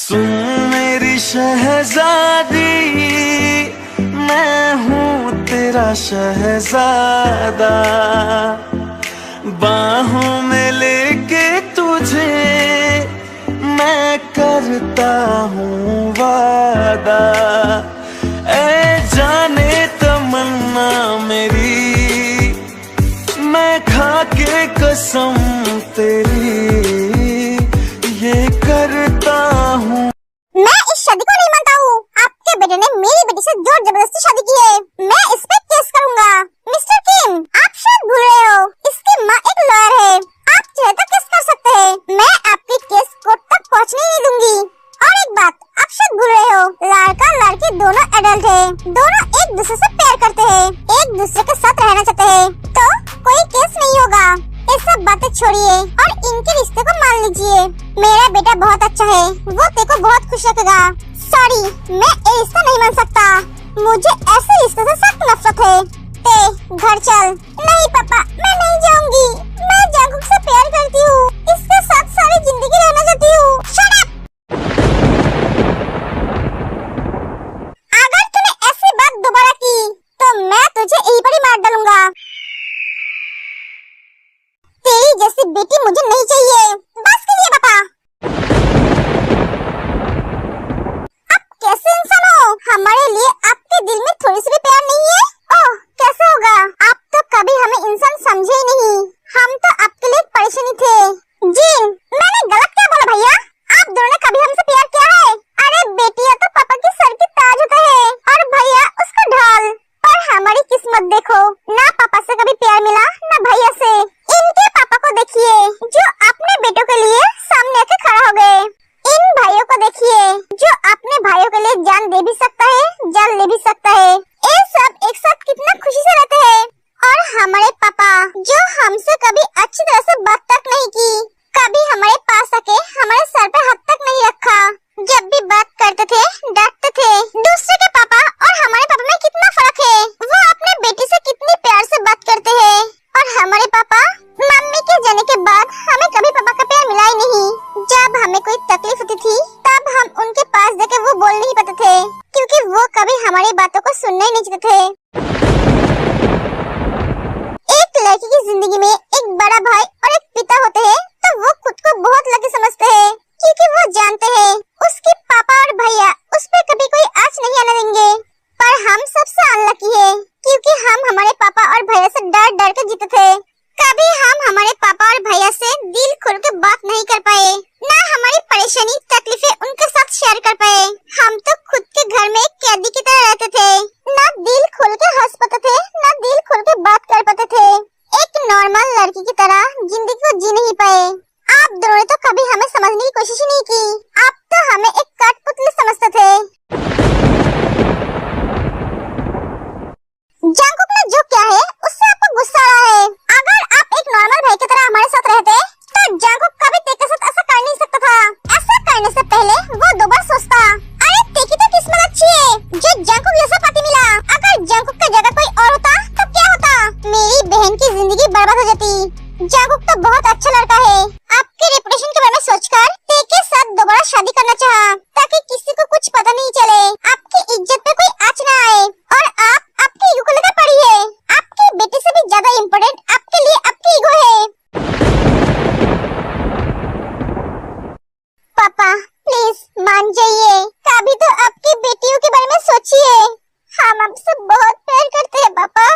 सुन मेरी शहजादी, मैं हूँ तेरा शहजादा, बाहों में लेके तुझे मैं करता हूँ वादा। ऐ जाने तमन्ना मेरी, मैं खा के कसम तेरी ये करता हूँ। मैं इस शादी को नहीं मानता हूँ। आपके बेटे ने मेरी बेटी से जोर जबरदस्ती शादी की है। मैं इस पे केस करूँगा। मिस्टर किम, आप शायद भूल रहे हो, इसकी माँ एक लॉयर है। आप चाहे तो केस कर सकते हैं। मैं आपके केस कोर्ट तक पहुँचने नहीं दूंगी। और एक बात आप शायद भूल रहे हो, लड़का लड़की दोनों एडल्ट है, दोनों एक दूसरे से प्यार करते हैं, एक दूसरे के साथ रहना चाहते हैं, तो कोई केस नहीं होगा। ये सब बातें छोड़िए और इनके रिश्ते को मान लीजिए। मेरा बेटा बहुत अच्छा है, वो तेरे को बहुत खुश रखेगा। सॉरी, मैं ये रिश्ता नहीं मान सकता। मुझे ऐसे रिश्ते से सख्त नफरत है। ते घर चल। नहीं पापा, मैं नहीं जाऊंगी। मैं जंगकुक से प्यार करती हूँ, इसके साथ सारी जिंदगी रहना चाहती हूँ। Shut up. अगर तूने ऐसी बात दोबारा की तो मैं तुझे यहीं पर ही मार डालूंगा। तेरी जैसी बेटी मुझे नहीं चाहिए। बस कीजिए पापा। आप कैसे इंसान हो? हमारे लिए आपके दिल में थोड़ी सी भी प्यार नहीं है? ओह, कैसे होगा? आप तो कभी हमें इंसान समझे ही नहीं। हम तो आपके लिए एक परेशानी थे। जिन, मैंने गलत क्या बोला भैया? आप दोनों ने कभी हमसे प्यार किया है? अरे बेटियां तो पापा की सर की ताज होते हैं और भैया उसका ढाल। पर हमारी किस्मत देखो, ना पापा से कभी प्यार मिला ना भैया से। इनके पापा को देखिए जो अपने बेटों के लिए सामने आके खड़ा हो गए। इन भाइयों को देखिए जो अपने भाइयों के लिए जान दे भी सकता है, जान ले भी सकता है। ये सब एक साथ कितना खुशी से रहते हैं। और हमारे पापा जो हमसे कभी अच्छी तरह से बात तक नहीं की, कभी हमारे पास आके हमारे सर पे हाथ तक नहीं रखा। जब भी बात करते थे डांटते थे। दूसरे के पापा और हमारे पापा में कितना फर्क है। वो अपने बेटी से कितनी प्यार से बात करते हैं और हमारे पापा, मम्मी के जाने के बाद हमें कभी पापा का प्यार मिला ही नहीं। जब हमें कोई तकलीफ होती थी तब हम उनके पास जाके वो बोल नहीं पाते थे, क्योंकि वो कभी हमारी बातों को सुनना ही नहीं चाहते थे। एक लड़की की जिंदगी में एक बड़ा भाई और एक पिता होते हैं तो वो खुद को बहुत लकी समझते हैं, क्योंकि वो जानते हैं उसके पापा और भैया उस पे कभी कोई आँच नहीं आने देंगे। पर हम सबसे अनलकी है, क्योंकि हम हमारे पापा और भैया से डर डर के जीते थे। कभी हम हमारे पापा और भैया से दिल खोल के बात नहीं कर पाए, ना हमारी परेशानी तकलीफें उनके साथ शेयर कर पाए। हम तो खुद के घर में एक कैदी की तरह रहते थे, ना दिल खोल के हंस पाते थे, ना दिल खोल के बात कर पाते थे। एक नॉर्मल लड़की की तरह जिंदगी को जी नहीं पाए। आप दोनों ने तो कभी हमें समझने की कोशिश ही नहीं की। आप तो हमें एक कठपुतली समझते थे। जंगकुक ने जो क्या है उससे आपको गुस्सा आ रहा है। अगर आप एक नॉर्मल भाई की तरह हमारे साथ रहते तो जंगकुक कभी तेरे साथ ऐसा कर नहीं सकता था। ऐसा करने से पहले वो दो बार सोचता। अरे तेरी तो किस्मत अच्छी है जो जंगकुक जैसा पति मिला। अगर जंगकुक की जगह कोई और होता तो क्या होता? मेरी बहन की जिंदगी बर्बाद हो जाती। जंगकुक तो बहुत अच्छा लड़का है। आपके रेपुटेशन के बारे में सोचकर ते के साथ दोबारा शादी करना चाहा, ताकि किसी को कुछ पता नहीं चले, आपकी इज्जत पे कोई आँच न आए। और आप आपकी ईगो को लेकर पड़ी है। आपकी बेटी से भी ज्यादा इम्पोर्टेंट आपके लिए आपकी ईगो है। पापा प्लीज मान जाइए, कभी तो आपकी बेटियों के बारे में सोचिए। हम आपसे बहुत प्यार करते हैं पापा।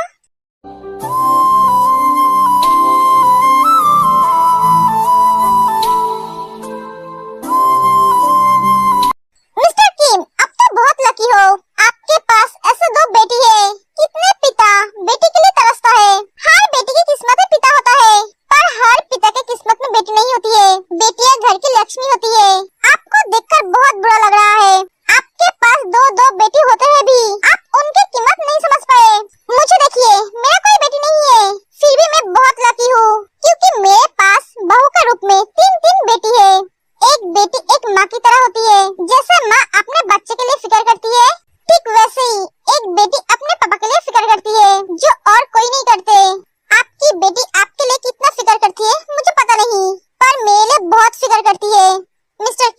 मिस्टर किम, आप तो बहुत लकी हो। आपके पास ऐसे दो बेटी है। कितने पिता बेटी के लिए तरसता है। हर बेटी की किस्मत में पिता होता है, पर हर पिता की किस्मत में बेटी नहीं होती है। बेटियां घर की लक्ष्मी होती है। आपको देखकर बहुत बुरा लग रहा है। आपके पास दो दो बेटी होते हुए भी आप उनकी कीमत नहीं समझ पाए। मुझे देखिए, मेरा कोई बेटी नहीं है, फिर भी मैं बहुत लकी हूँ, क्योंकि मेरे पास बहू के रूप में तीन तीन बेटी है। एक बेटी एक माँ की तरह होती है। जैसे माँ अपने बच्चे के लिए फिक्र करती है, ठीक वैसे ही एक बेटी अपने पापा के लिए फिक्र करती है, जो और कोई नहीं करते। आपकी बेटी आपके लिए कितना फिक्र करती है मुझे पता नहीं, पर मेरे लिए बहुत फिक्र करती है। मिस्टर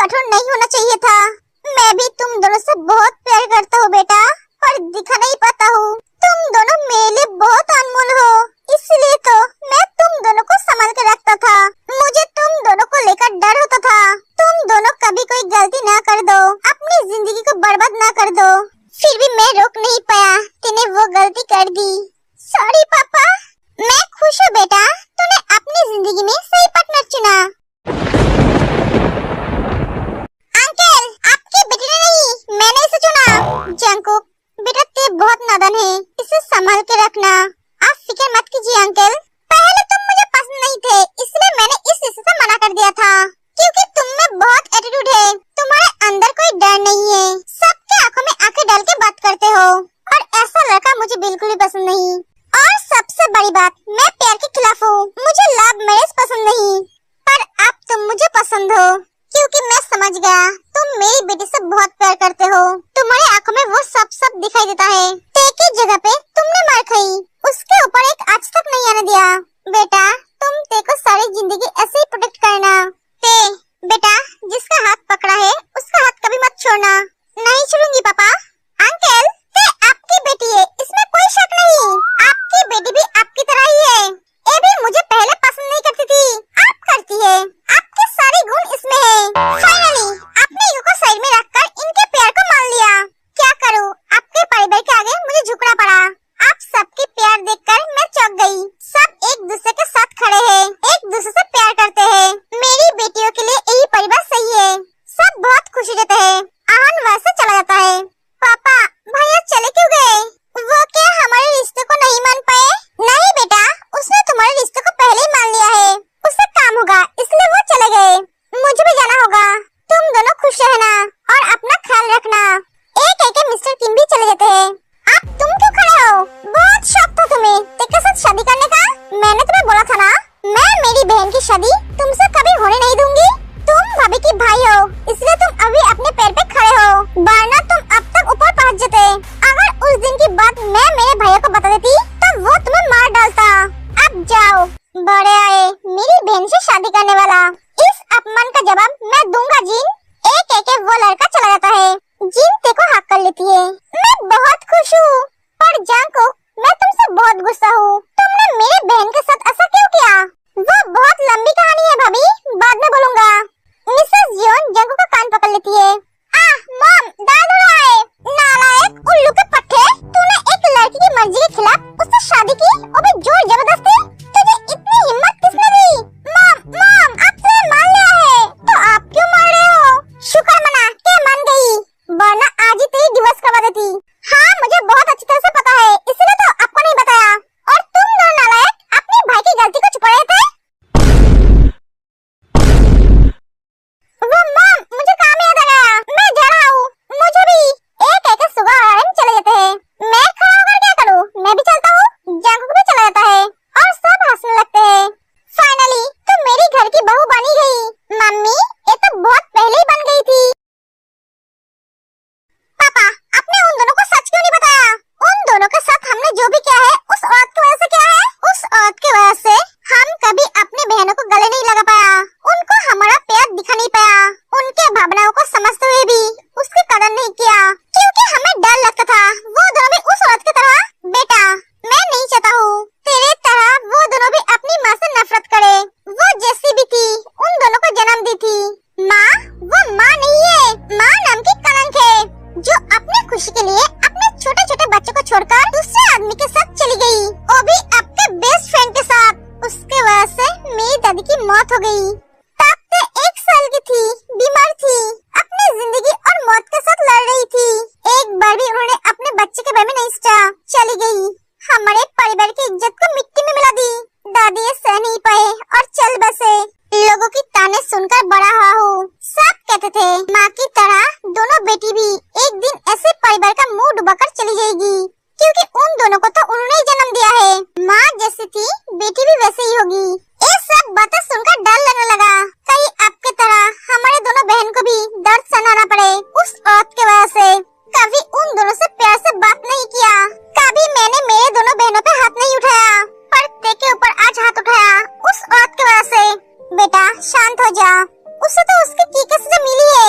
कठोर नहीं होना चाहिए था। मैं भी तुम दोनों से बहुत प्यार करता हूँ बेटा, पर दिखा नहीं पाता हूँ। तुम दोनों मेरे लिए बहुत अनमोल हो, इसलिए तो मैं तुम दोनों को संभाल के रखता था। मुझे तुम दोनों को लेकर डर होता था, तुम दोनों कभी कोई गलती ना कर दो, अपनी जिंदगी को बर्बाद ना कर दो। फिर भी मैं रोक नहीं पाया, तूने वो गलती कर दी। सॉरी पापा। मैं खुश हूँ बेटा, तूने अपनी जिंदगी में सही पार्टनर चुना। अंकल, आपकी बेटी ने नहीं, मैंने इसे चुना। जंकुक, बेटा ते बहुत नादान है, इसे संभाल के रखना। आप फिक्र मत कीजिए अंकल। पहले तुम मुझे पसंद नहीं थे, इसलिए मैंने इस रिश्ते से मना कर दिया था, क्योंकि तुम में बहुत एटीट्यूड है, तुम्हारे अंदर कोई डर नहीं है, सबके आंखों में आंखें डाल के बात करते हो, और ऐसा लड़का मुझे बिल्कुल भी पसंद नहीं। और सबसे बड़ी बात, मैं प्यार के खिलाफ हूँ, मुझे लव मैरिज पसंद नहीं। पर अब तुम मुझे पसंद हो, क्योंकि मैं समझ गया तुम मेरी बेटी से बहुत प्यार करते हो। तुम्हारी आंखों में वो सब दिखाई देता है। ते की जगह पे तुमने मार खाई, उसके ऊपर एक आज तक नहीं आने दिया। बेटा, तुम ते को सारी जिंदगी ऐसे ही प्रोटेक्ट करना। ते, बेटा, जिसका हाथ पकड़ा है उसका हाथ कभी मत छोड़ना। नहीं छोड़ूंगी पापा। अंकल, ते आपकी बेटी है, इसमें कोई शक नहीं। आपकी बेटी भी आपकी तरह ही है। ये भी मुझे पहले पसंद नहीं करती थी, आप करती है। आपके सारे गुण इसमें है। फाइनली अपने ईगो को साइड में रखकर इनके प्यार को मान लिया। क्या करूं, आपके परिवार के आगे मुझे झुकना पड़ा। आप सबके प्यार देखकर मैं चौंक गई। सब एक दूसरे के साथ खड़े हैं, एक दूसरे से प्यार करते हैं। मेरी बेटियों के लिए यही परिवार सही है। सब बहुत खुशी रहते हैं। आन वैसे चला जाता है। पापा, भैया चले क्यों गए? वो क्या हमारे रिश्ते को नहीं मान पाए? नहीं बेटा, उसने तुम्हारे रिश्ते को पहले ही मान लिया है। उससे काम होगा, इसलिए वो चले गए। मुझे भी जाना होगा। तुम दोनों खुश रहना और अपना ख्याल रखना। एक एक मिस्टर किम भी चले जाते हैं। अब तुम क्यों खड़े हो? बहुत शौक था तुम्हें तेरे साथ शादी करने का। मैंने तुम्हें बोला था ना, मैं मेरी बहन की शादी तुमसे कभी होने नहीं दूंगी। तुम भाभी की भाई हो, इसलिए तुम अभी अपने पैर पे खड़े हो, वरना तुम अब तक ऊपर पहुंच जाते। अगर उस दिन की बात मैं मेरे भैया को बता देती तो वो तुम्हें मार डालता। अब जाओ, बड़े आए मेरी बहन से शादी करने वाला। इस अपमान का जवाब मैं दूंगा जिन। एक एक वो लड़का चला जाता है। जिन ते को हक कर लेती है। मैं बहुत खुश हूँ, पर जांको, मैं तुमसे बहुत गुस्सा हूँ। तुमने मेरे बहन के साथ ऐसा क्यों किया? वो बहुत लंबी कहानी है भाभी, बाद में बोलूंगा। मिसेस जियोन जंको का कान पकड़ लेती है। मॉम, दाल हो रहा है। नालायक, उल्लू के पट्टे, तूने एक लड़की की मर्जी के खिलाफ उससे शादी की, और भी जोर जबरदस्ती। तुझे इतनी हिम्मत किसने दी? मॉम, आपने मान लिया है, तो आप क्यों मार रहे हो? शुक्र मना के मान गई, वरना आज ही तेरी डिवोर्स करवा देती। हाँ, मुझे बहुत अच्छी तरह से पता है, इसलिए तो आपको नहीं बताया। और तुम दो नालायक अपने भाई की गलती को छुपा रहे थे। वो मॉम, मुझे काम याद आ गया, मैं जा रहा हूँ। मुझे भी। एक एक सुबह आराम चले जाते हैं। मैं खड़ा होकर क्या करूँ? मैं भी चलता हूँ। जंकुक भी चला जाता है और सब हंसने लगते हैं। फाइनली तुम मेरी घर की बहू बनी गई। मम्मी, ये तो बहुत पहले ही बन गई थी। पापा, आपने उन दोनों को सच क्यों नहीं बताया? उन दोनों के साथ हमने जो भी किया है उस औरत की वजह से किया है। उस औरत की वजह से हम कभी अपनी बहनों को गले नहीं लगा पाया, उनको हमारा प्यार दिखा नहीं पाया, उनके भावनाओं को समझते हुए भी उसकी कदर नहीं किया, क्योंकि हमें डर लगता था वो दोनों भी उस औरत की तरह। बेटा, मैं नहीं चाहता हूँ तेरे तरह वो दोनों भी अपनी माँ से नफरत करे। वो जैसी भी थी, उन दोनों को जन्म दी थी। माँ, वो माँ नहीं है, माँ नाम की कलंक है, जो अपने खुशी के लिए अपने छोटे छोटे बच्चों को छोड़कर दूसरे आदमी के साथ चली गई, वो भी आपके बेस्ट फ्रेंड के साथ। उसके वजह से मेरी दादी की मौत हो गई। तब ते 1 साल की थी, बीमार थी, अपनी जिंदगी और मौत के साथ लड़ रही थी। एक बार भी उन्होंने अपने बच्चे के बारे में नहीं सोचा, चली गई। हमारे परिवार की इज्जत को मिट्टी में मिला दी। दादी ये सह नहीं पाए और चल बसे। लोगों की ताने सुनकर बड़ा हुआ हूँ। सब कहते थे माँ की तरह दोनों बेटी भी एक दिन ऐसे परिवार का मुंह डुबाकर चली जाएगी, क्योंकि उन दोनों को तो उन्होंने ही जन्म दिया है। माँ जैसी थी, बेटी भी वैसे ही होगी। ये सब बातें सुनकर डर लगने लगा, कहीं आपके तरह हमारे दोनों बहन को भी दर्द सहना पड़े उस औरत की वजह से। कभी उन दोनों से प्यार से बात नहीं किया, कभी मैंने मेरे दोनों बहनों पे हाथ नहीं उठाया, पर ते के ऊपर आज हाथ उठाया उस औरत की वजह से। बेटा शांत हो जा, उससे तो उसकी की सजा मिली है।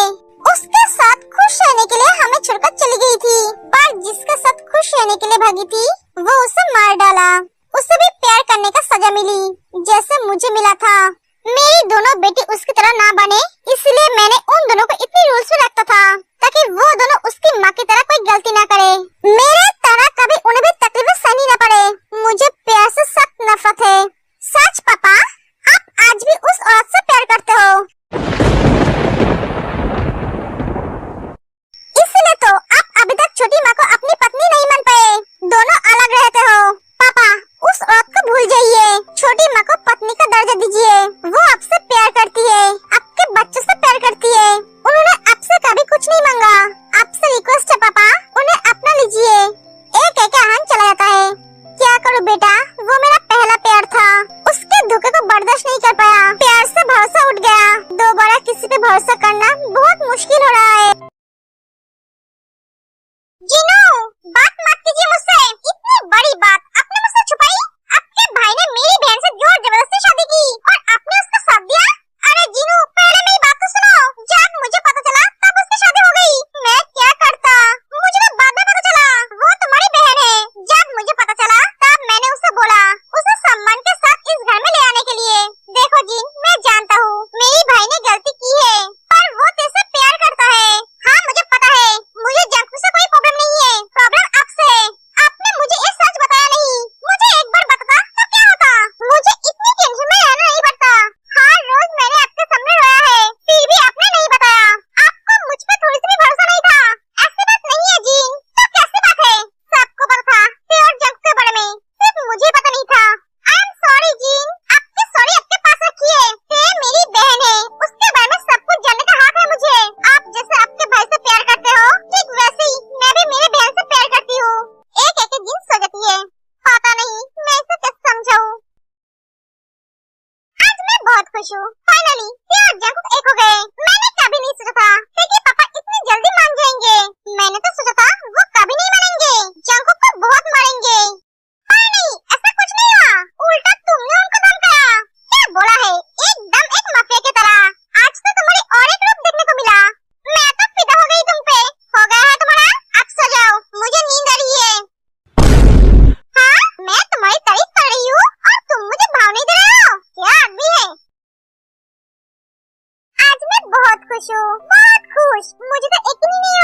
लगी थी वो उसे मार डाला। उसे भी प्यार करने का सजा मिली जैसे मुझे मिला था। मेरी दोनों बेटी उसकी तरह ना बने, इसलिए मैंने उन दोनों को इतनी रूल्स में रखता था ताकि वो दोनों उसकी माँ की तरह कोई गलती ना करे। मेरे तरह कभी उन्हें भी तकलीफें सहनी न पड़े। मुझे प्यार से सख्त नफरत है। सच पापा, आप आज भी उस औरत से प्यार करते हो, इसलिए तो आप अभी तक छोटी माँ को अपनी पत्नी नहीं मान पाए। दोनों अलग रहते हो। पापा, उस औरत को भूल जाइए। छोटी माँ को पत्नी का दर्जा दीजिए। वो आपसे प्यार करती है, आपके बच्चों से प्यार करती है। उन्होंने आपसे कभी कुछ नहीं मांगा। आपसे रिक्वेस्ट है पापा, उन्हें अपना लीजिए। एक एक आहन चला जाता है। क्या करूं बेटा, वो मेरा पहला प्यार था। उसके धोखे को बर्दाश्त नहीं कर पाया। प्यार से भरोसा उठ गया। दोबारा किसी पे भरोसा करना बहुत मुश्किल हो रहा है। जीनू, बात मत कीजिए मुझसे। इतनी बड़ी बात आपने मुझसे छुपाई। आपके भाई ने मेरी बहन से जोर जबरदस्ती शादी की और आपने उसका साथ दिया। अरे जीनू, पहले मेरी बात तो सुनो। जब मुझे पता चला तब उसकी शादी हो गई। मैं क्या करता, मुझे तो बाद में पता चला वो तुम्हारी बहन है। जब मुझे पता चला तब मैंने उससे बोला उसे सम्मान के साथ इस घर में ले आने के लिए। देखो जीन, मैं जानता हूँ मेरी भाई ने गलती की है, पर वो तेरे प्यार करता है। हाँ, मुझे पता है। मुझे जंकू से कोई प्रॉब्लम नहीं है, प्रॉब्लम आपसे है। आपने मुझे ये सच बताया नहीं। मुझे एक बार बताता तो क्या होता। मुझे इतनी टेंशन में रहना नहीं पड़ता। हर रोज मैंने आपके सामने रोया है, फिर भी आपने नहीं बताया। आपको मुझ पे थोड़ी सी भी भरोसा नहीं था। ऐसी बात नहीं है जीन, तो कैसी बात है? सबको पता था ते और जंकू के बारे में, सिर्फ मुझे पता नहीं था। आई एम सॉरी जीन, आपकी सॉरी आपके पास रखिए। ते मेरी बहन है, उसके बारे में सब कुछ जानने का हक है मुझे। आप जैसे आपके भाई से प्यार करते हो, ठीक वैसे ही मैं भी मेरी बहन से प्यार करती हूँ। एक एक दिन सो जाती है, पता नहीं मैं इसे कैसे समझाऊं। आज मैं बहुत खुश हूँ। फाइनली ते और जंकू एक हो गए। मैंने कभी नहीं सोचा था कि पापा इतनी जल्दी मान जाएंगे। मैंने तो सोचा था वो कभी नहीं मानेंगे, जंकू को बहुत मारेंगे। पर नहीं, ऐसा कुछ नहीं हुआ। उल्टा तुमने उनको धमकाया। क्या बोला है, एकदम एक माफिया की तरह। आज तो तुम्हारी और एक रूप देखने को मिला। मैं तो फिदा हो गई तुम पे। हो गया है तुम्हारा, अब सो जाओ, मुझे नींद आ रही है। हाँ, मैं तुम्हारी तारीफ कर रही हूँ और तुम मुझे भाव नहीं दे रहे हो। क्या आदमी है। आज मैं बहुत खुश हूँ, बहुत खुश। मुझे तो यकीन ही नहीं